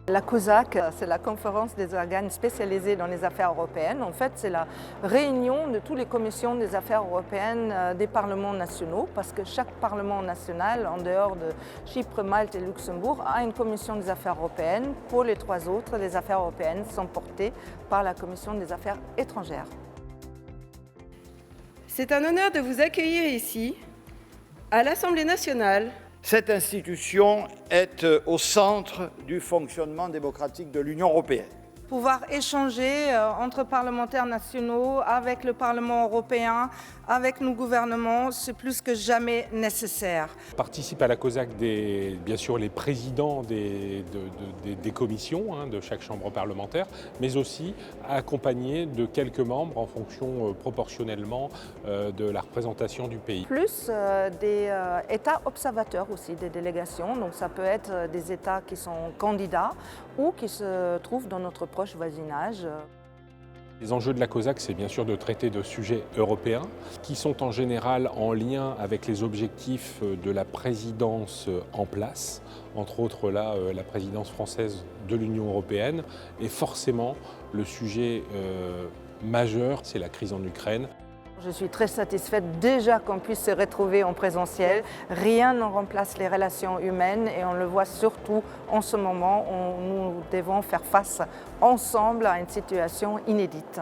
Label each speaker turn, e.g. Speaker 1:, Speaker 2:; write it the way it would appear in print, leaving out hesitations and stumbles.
Speaker 1: La COSAC, c'est la conférence des organes spécialisés dans les affaires européennes. En fait, c'est la réunion de toutes les commissions des affaires européennes des parlements nationaux, parce que chaque parlement national, en dehors de Chypre, Malte et Luxembourg, a une commission des affaires européennes. Pour les trois autres, les affaires européennes sont portées par la commission des affaires étrangères.
Speaker 2: C'est un honneur de vous accueillir ici, à l'Assemblée nationale.
Speaker 3: Cette institution est au centre du fonctionnement démocratique de l'Union européenne.
Speaker 1: Pouvoir échanger entre parlementaires nationaux, avec le Parlement européen, avec nos gouvernements, c'est plus que jamais nécessaire.
Speaker 4: Participent à la COSAC bien sûr les présidents des commissions de chaque chambre parlementaire, mais aussi accompagnés de quelques membres en fonction proportionnellement de la représentation du pays.
Speaker 1: Plus des États observateurs aussi, des délégations, donc ça peut être des États qui sont candidats ou qui se trouvent dans notre proche voisinage.
Speaker 4: Les enjeux de la COSAC, c'est bien sûr de traiter de sujets européens qui sont en général en lien avec les objectifs de la présidence en place, entre autres là, la présidence française de l'Union européenne. Et forcément, le sujet majeur, c'est la crise en Ukraine.
Speaker 1: Je suis très satisfaite déjà qu'on puisse se retrouver en présentiel. Rien ne remplace les relations humaines et on le voit surtout en ce moment où nous devons faire face ensemble à une situation inédite.